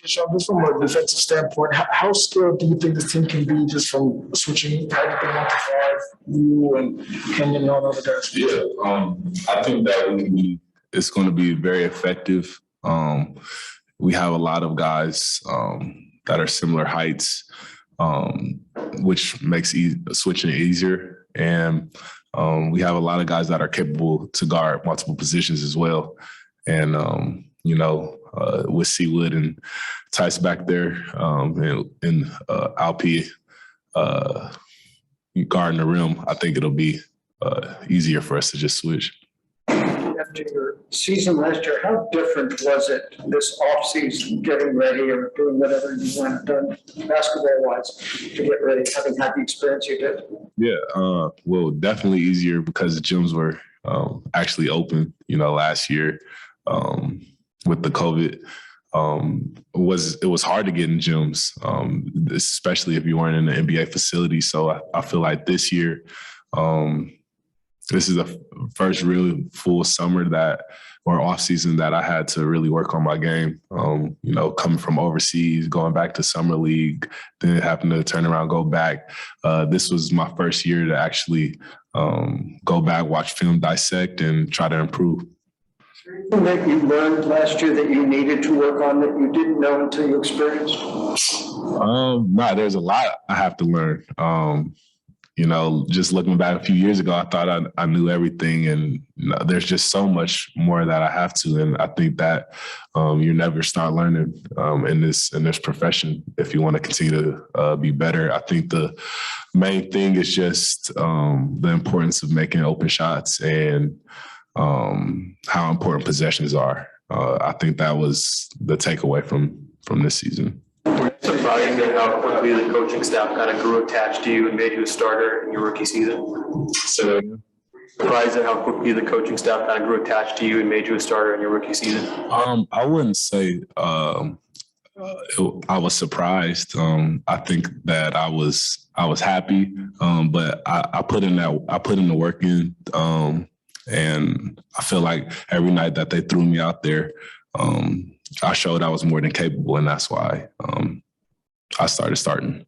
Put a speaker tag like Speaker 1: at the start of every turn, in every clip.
Speaker 1: Jae'Sean, just from a defensive standpoint, how skilled do you think this team can be just from switching everything 1-5, you and Kenyon and all the other guys?
Speaker 2: Yeah, I think that it's going to be very effective. We have a lot of guys that are similar heights, which makes switching easier. And we have a lot of guys that are capable to guard multiple positions as well. And, with Seawood and Theis back there and Alp guarding the rim, I think it'll be easier for us to just switch.
Speaker 1: After your season last year, how different was it this offseason, getting ready or doing whatever you went and done basketball-wise to get ready, having had the experience you did?
Speaker 2: Yeah, well, definitely easier because the gyms were actually open, last year with the COVID. It was hard to get in gyms, especially if you weren't in the NBA facility. So I feel like this year, this is the first really full summer or off season that I had to really work on my game. Coming from overseas, going back to summer league, then having to turn around, go back. This was my first year to actually go back, watch film, dissect, and try to improve.
Speaker 1: Anything that you learned last year that you needed to work on that you didn't know until you experienced?
Speaker 2: No, there's a lot I have to learn. Just looking back a few years ago, I thought I knew everything, and there's just so much more that I have to. And I think that you never start learning in this profession if you want to continue to be better. I think the main thing is just the importance of making open shots and how important possessions are. I think that was the takeaway from this season.
Speaker 3: Surprising at how quickly the coaching staff kind of grew attached to you and made you a starter in your rookie season?
Speaker 2: So,
Speaker 3: surprised at how quickly the coaching staff kind of grew attached to you and made you a starter in your rookie season?
Speaker 2: I wouldn't say I was surprised. I think that I was happy, but I put in the work in, and I feel like every night that they threw me out there, I showed I was more than capable, and that's why I started starting.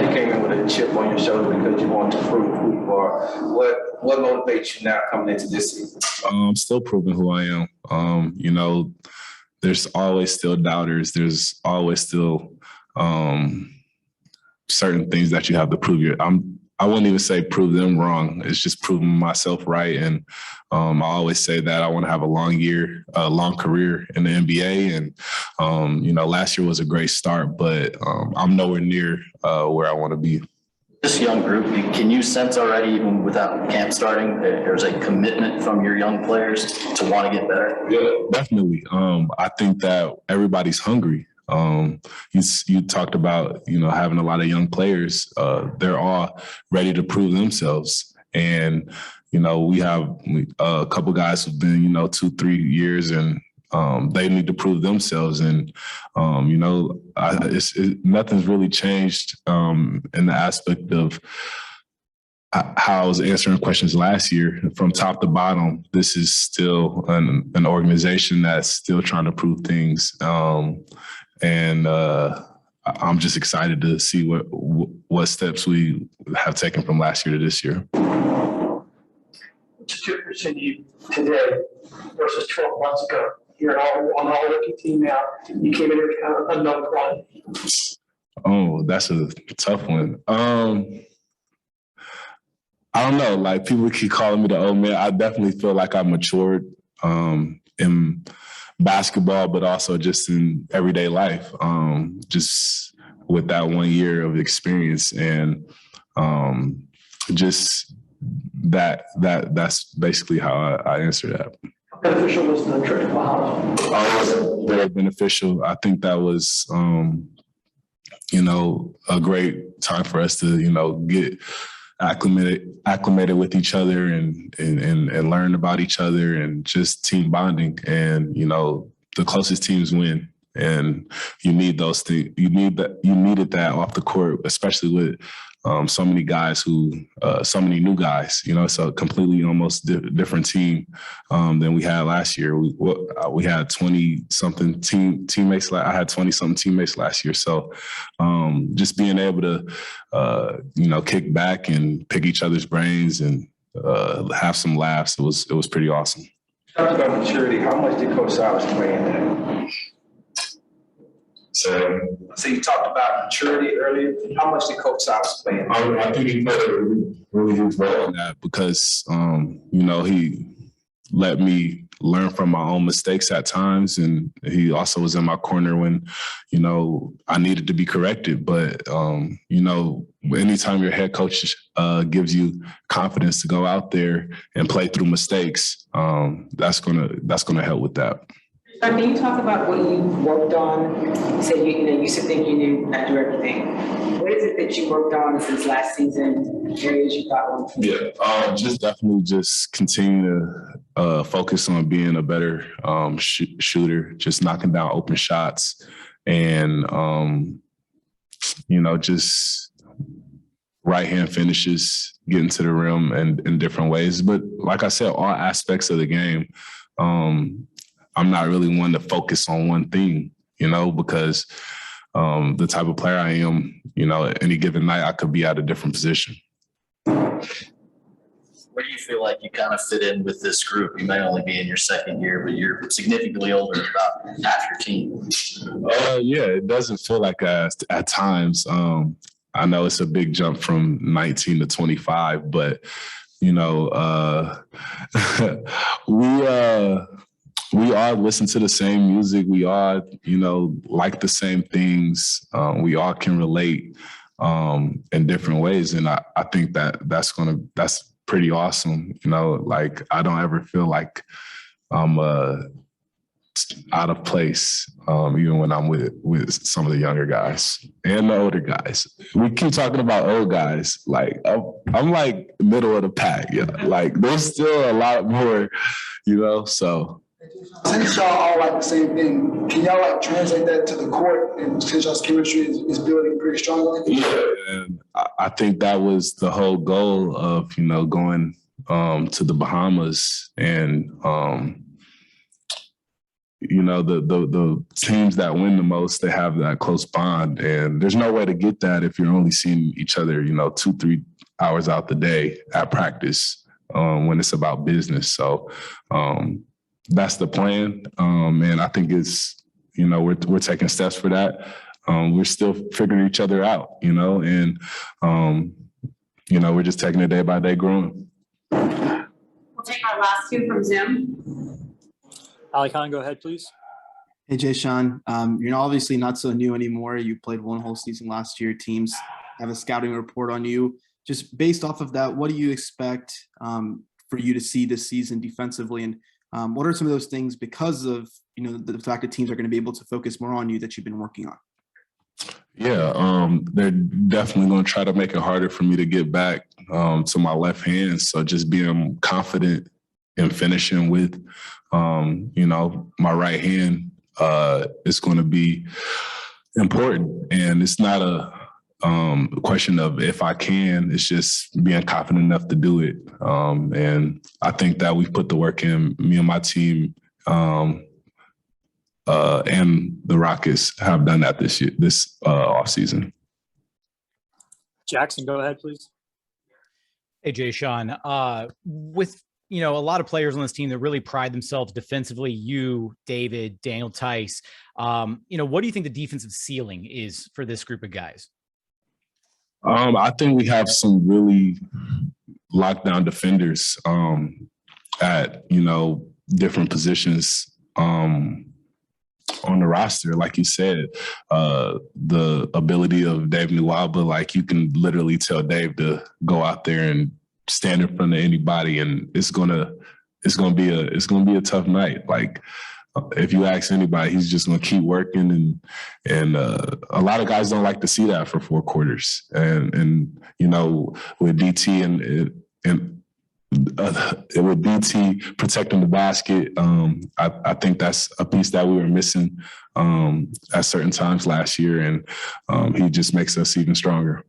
Speaker 4: You came in with a chip on your shoulder because you want to prove who you are. What motivates you now coming into this season?
Speaker 2: I'm still proving who I am. There's always still doubters. There's always still certain things that you have to prove. I wouldn't even say prove them wrong. It's just proving myself right. And I always say that I want to have a long career in the NBA. And, last year was a great start, but I'm nowhere near where I want to be.
Speaker 5: This young group, can you sense already, even without camp starting, there's a commitment from your young players to want to get better?
Speaker 2: Yeah, definitely. I think that everybody's hungry. You talked about, having a lot of young players. They're all ready to prove themselves. And, we have a couple guys who've been, 2-3 years, and they need to prove themselves. And, nothing's really changed in the aspect of how I was answering questions last year. From top to bottom, this is still an organization that's still trying to prove things. And I'm just excited to see what steps we have taken from last year to this year.
Speaker 1: What's the difference in you today versus 12 months ago? You're on the all-rookie team now. You came in with kind of unknown quantity.
Speaker 2: Oh, that's a tough one. I don't know. Like, people keep calling me the old man. I definitely feel like I matured in basketball, but also just in everyday life, just with that 1 year of experience. And just that's basically how I answer that.
Speaker 1: How beneficial was the trip to Bahamas?
Speaker 2: Oh, it was very beneficial. I think that was, a great time for us to, get acclimated with each other and learn about each other and just team bonding. And, the closest teams win. And you need those things. You needed that off the court, especially with so many guys so many new guys. You know, it's a completely almost different team than we had last year. We had 20-something teammates. I had 20-something teammates last year. So just being able to, kick back and pick each other's brains and have some laughs, it was pretty awesome.
Speaker 4: Talked about maturity. How much did Coach Silas play in that?
Speaker 2: So
Speaker 4: You talked about maturity earlier. How much did Coach Silas play in that?
Speaker 2: I think he played a really huge role in that because, he let me learn from my own mistakes at times. And he also was in my corner when, I needed to be corrected. But, anytime your head coach gives you confidence to go out there and play through mistakes, that's gonna help with that.
Speaker 6: Can you talk about what you worked on? You said you used to think you knew how to do everything. What is it that you worked on since last season? Areas you thought were important?
Speaker 2: Yeah, just continue to focus on being a better shooter, just knocking down open shots, and just right hand finishes, getting to the rim and in different ways. But like I said, all aspects of the game. I'm not really one to focus on one thing, because the type of player I am, any given night I could be at a different position.
Speaker 5: Where do you feel like you kind of fit in with this group? You may only be in your second year, but you're significantly older than about half your team.
Speaker 2: Yeah, it doesn't feel like that at times. I know it's a big jump from 19 to 25, but, we all listen to the same music. We all, like the same things. We all can relate in different ways. And I think that's pretty awesome. I don't ever feel like I'm out of place, even when I'm with some of the younger guys and the older guys. We keep talking about old guys. I'm like middle of the pack. Yeah. There's still a lot more, so.
Speaker 7: Since y'all all like the same thing, can y'all translate that to the court? And since y'all's chemistry is building pretty strongly?
Speaker 2: Yeah, and I think that was the whole goal of going to the Bahamas and the teams that win the most, they have that close bond, and there's no way to get that if you're only seeing each other 2-3 hours out the day at practice when it's about business. So. That's the plan, and I think it's we're taking steps for that. We're still figuring each other out, and we're just taking it day by day, growing.
Speaker 8: We'll take our last two from Zoom.
Speaker 9: Ali Khan, go ahead, please.
Speaker 10: Hey, Jae'Sean. You're obviously not so new anymore. You played one whole season last year. Teams have a scouting report on you. Just based off of that, what do you expect for you to see this season defensively, and what are some of those things because of the fact that teams are going to be able to focus more on you that you've been working on?
Speaker 2: Yeah, they're definitely going to try to make it harder for me to get back to my left hand. So just being confident in finishing with, my right hand is going to be important. And it's not a question of if I can, it's just being confident enough to do it. And I think that we've put the work in. Me and my team and the Rockets have done that this offseason.
Speaker 9: Jackson, go ahead, please.
Speaker 11: Hey, Jae'Sean. With a lot of players on this team that really pride themselves defensively, you, David, Daniel Theis, what do you think the defensive ceiling is for this group of guys?
Speaker 2: I think we have some really lockdown defenders at, different positions on the roster. Like you said, the ability of David Nwaba, you can literally tell Dave to go out there and stand in front of anybody, and it's gonna be a tough night. If you ask anybody, he's just going to keep working, and a lot of guys don't like to see that for 4 quarters. And with DT and with DT protecting the basket, I think that's a piece that we were missing at certain times last year, and he just makes us even stronger.